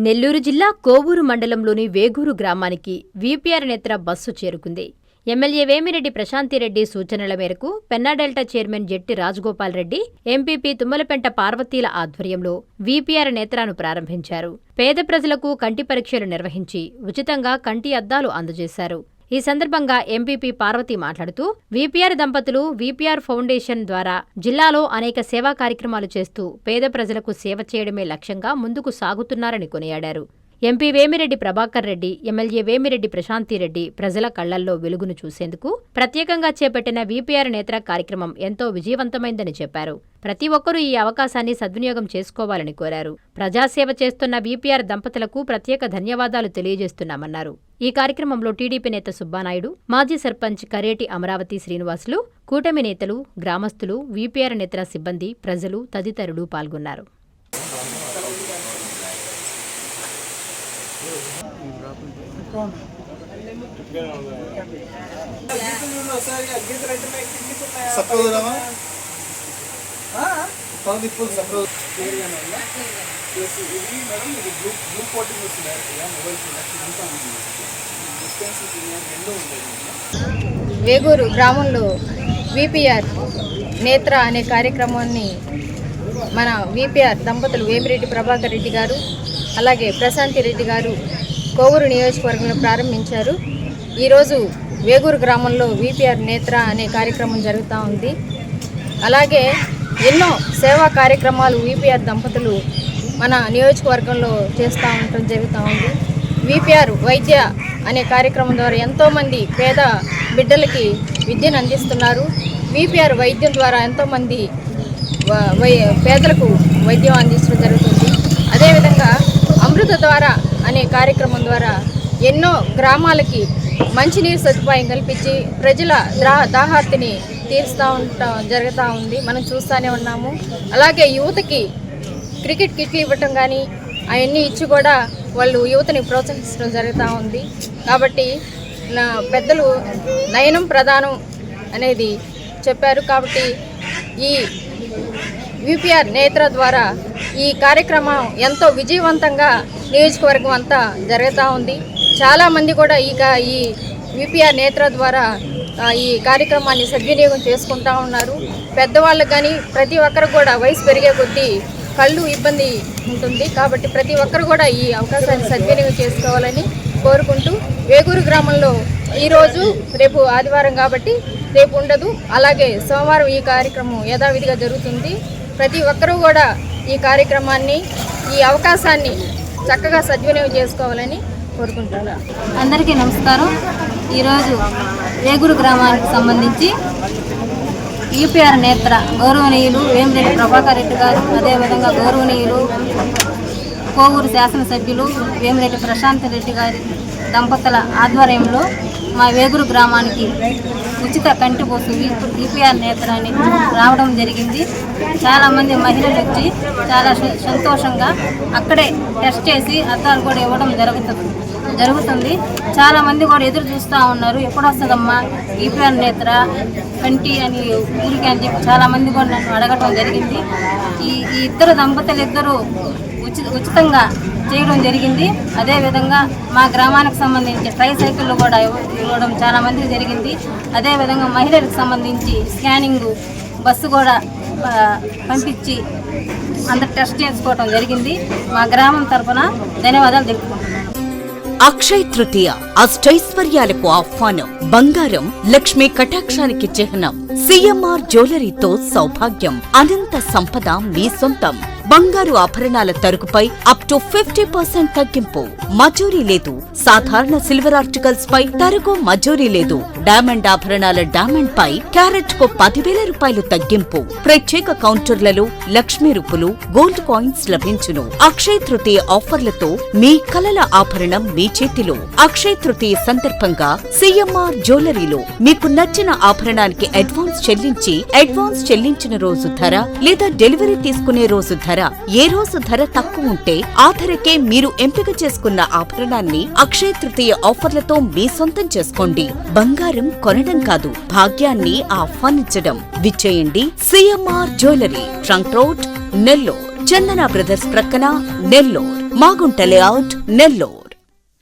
నెల్లూరు జిల్లా కోవూరు మండలంలోని వేగూరు గ్రామానికి వీపీఆర్ నేత్ర బస్సు చేరుకుంది. ఎమ్మెల్యే వేమిరెడ్డి ప్రశాంతిరెడ్డి సూచనల మేరకు పెన్నా డెల్టా చైర్మన్ జెట్టి రాజగోపాల్ రెడ్డి, ఎంపీపీ తుమ్మలపెంట పార్వతీల ఆధ్వర్యంలో వీపీఆర్ నేత్రాను ప్రారంభించారు. పేద ప్రజలకు కంటి పరీక్షలు నిర్వహించి ఉచితంగా కంటి అద్దాలు అందజేశారు. ఈ సందర్భంగా ఎంపీపీ పార్వతి మాట్లాడుతూ వీపీఆర్ దంపతులు వీపీఆర్ ఫౌండేషన్ ద్వారా జిల్లాలో అనేక సేవా కార్యక్రమాలు చేస్తూ పేద ప్రజలకు సేవ చేయడమే లక్ష్యంగా ముందుకు సాగుతున్నారని కొనియాడారు. ఎంపీ వేమిరెడ్డి ప్రభాకర్ రెడ్డి, ఎమ్మెల్యే వేమిరెడ్డి ప్రశాంతిరెడ్డి ప్రజల కళ్లల్లో వెలుగును చూసేందుకు ప్రత్యేకంగా చేపట్టిన వీపీఆర్ నేత్ర కార్యక్రమం ఎంతో విజయవంతమైందని చెప్పారు. ప్రతి ఒక్కరూ ఈ అవకాశాన్ని సద్వినియోగం చేసుకోవాలని కోరారు. ప్రజాసేవ చేస్తున్న వీపీఆర్ దంపతులకు ప్రత్యేక ధన్యవాదాలు తెలియజేస్తున్నామన్నారు. ఈ కార్యక్రమంలో టీడీపీ నేత సుబ్బానాయుడు, మాజీ సర్పంచ్ కరేటి అమరావతి శ్రీనివాసులు, కూటమి నేతలు, గ్రామస్తులు, వీపీఆర్ నేత్ర సిబ్బంది, ప్రజలు తదితరులు పాల్గొన్నారు. వేగూరు గ్రామంలో వీపీఆర్ నేత్ర అనే కార్యక్రమాన్ని మన వీపీఆర్ దంపతులు వేమిరెడ్డి ప్రభాకర్ రెడ్డి గారు, అలాగే ప్రశాంతిరెడ్డి గారు కోవూరు నియోజకవర్గంలో ప్రారంభించారు. ఈరోజు వేగూరు గ్రామంలో వీపీఆర్ నేత్ర అనే కార్యక్రమం జరుగుతూ ఉంది. అలాగే ఎన్నో సేవా కార్యక్రమాలు వీపీఆర్ దంపతులు మన నియోజకవర్గంలో చేస్తూ ఉండటం జరుగుతూ ఉంది. వీపీఆర్ వైద్య అనే కార్యక్రమం ద్వారా ఎంతోమంది పేద బిడ్డలకి విద్యను అందిస్తున్నారు. వీపీఆర్ వైద్యం ద్వారా ఎంతోమంది పేదలకు వైద్యం అందించడం జరుగుతుంది. అదేవిధంగా అమృత ద్వారా అనే కార్యక్రమం ద్వారా ఎన్నో గ్రామాలకి మంచినీరు సదుపాయం కల్పించి ప్రజల దాహార్తిని తీరుస్తూ జరుగుతూ ఉంది. మనం చూస్తూనే ఉన్నాము. అలాగే యువతకి క్రికెట్ కిట్లు ఇవ్వటం కానీ అవన్నీ ఇచ్చి కూడా వాళ్ళు యువతని ప్రోత్సహించడం జరుగుతూ ఉంది. కాబట్టి పెద్దలు నయనం ప్రధానం అనేది చెప్పారు. కాబట్టి ఈ వీపీఆర్ నేత్ర ద్వారా ఈ కార్యక్రమం ఎంతో విజయవంతంగా నియోజకవర్గం అంతా జరుగుతూ ఉంది. చాలామంది కూడా ఈ వీపీఆర్ నేత్ర ద్వారా ఈ కార్యక్రమాన్ని సద్వినియోగం చేసుకుంటూ ఉన్నారు. పెద్దవాళ్ళకు కానీ ప్రతి ఒక్కరు కూడా వయసు పెరిగే కొద్దీ కళ్ళు ఇబ్బంది ఉంటుంది. కాబట్టి ప్రతి ఒక్కరు కూడా ఈ అవకాశాన్ని సద్వినియోగం చేసుకోవాలని కోరుకుంటూ వేగూరు గ్రామంలో ఈరోజు రేపు ఆదివారం కాబట్టి రేపు ఉండదు. అలాగే సోమవారం ఈ కార్యక్రమం యథావిధిగా జరుగుతుంది. ప్రతి ఒక్కరూ కూడా ఈ కార్యక్రమాన్ని, ఈ అవకాశాన్ని చక్కగా సద్వినియోగం చేసుకోవాలని కోరుకుంటున్నాను. అందరికీ నమస్కారం. ఈరోజు వేగూరు గ్రామానికి సంబంధించి యూపీఆర్ నేత్ర గౌరవనీయులు వేమిరెడ్డి ప్రభాకర్ రెడ్డి గారు, అదేవిధంగా గౌరవనీయులు కోవూరు శాసనసభ్యులు వేమిరెడ్డి ప్రశాంతిరెడ్డి గారి దంపతుల ఆధ్వర్యంలో మా వేగూరు గ్రామానికి ఉచిత కంటిపోసు వీపీఆర్ నేత్ర అని రావడం జరిగింది. చాలామంది మహిళలు వచ్చి చాలా సంతోషంగా అక్కడే టెస్ట్ చేసి అద్దాలు కూడా ఇవ్వడం జరుగుతుంది. చాలామంది కూడా ఎదురు చూస్తూ ఉన్నారు, ఎప్పుడు వస్తుందమ్మా వీపీఆర్ నేత్ర కంటి అని ఊరికి అని చెప్పి చాలామంది కూడా నన్ను అడగటం జరిగింది. ఈ ఇద్దరు దంపతులు ఉచితంగా చేయడం జరిగింది. అదేవిధంగా మా గ్రామానికి సంబంధించి ట్రైసైకిళ్ళు కూడా ఇవ్వడం చాలామందికి జరిగింది. అదేవిధంగా మహిళలకు సంబంధించి స్కానింగ్ బస్సు కూడా పంపించి అందరు టెస్ట్ చేసుకోవడం జరిగింది. మా గ్రామం తరఫున ధన్యవాదాలు తెలుపుకుంటున్నాను. అక్షయ తృతీయ అష్టైశ్వర్యాలకు ఆహ్వానం. బంగారం లక్ష్మీ కటాక్షానికి చిహ్నం. సిఎంఆర్ జ్యువెలరీతో సౌభాగ్యం, అనంత సంపద మీ సొంతం. బంగారు ఆభరణాల తరుగుపై అప్ టు 50% తగ్గింపు. మజూరీ లేదు. సాధారణ సిల్వర్ ఆర్టికల్స్ పై తరుగు మజూరీ లేదు. డైమండ్ ఆభరణాల డైమండ్ పై క్యారెట్ కు 10,000 రూపాయలు తగ్గింపు. ప్రత్యేక కౌంటర్లలో లక్ష్మీ రూపులు, గోల్డ్ కాయిన్స్ లభించును. అక్షయ తృతీయ ఆఫర్లతో మీ కలల ఆభరణం మీ చేతిలో. అక్షయ తృతీయ సందర్భంగా సిఎంఆర్ జ్యువెలరీలో మీకు నచ్చిన ఆభరణానికి అడ్వాన్స్ చెల్లించిన రోజు ధర లేదా డెలివరీ తీసుకునే రోజు ధర, ఏ రోజు ధర తక్కువ ఉంటే ఆ ధరకే మీరు ఎంపిక చేసుకున్న ఆభరణాన్ని అక్షయ తృతీయ ఆఫర్లతో మీ సొంతం చేసుకోండి. బంగారం కొనడం కాదు, భాగ్యాన్ని ఆహ్వానించడం. విచ్చేయండి CMR jewellery, trunk road, Nellore. Chandana brothers ప్రక్కన నెల్లూర్. మాగుంట లేఅవుట్ నెల్లూర్.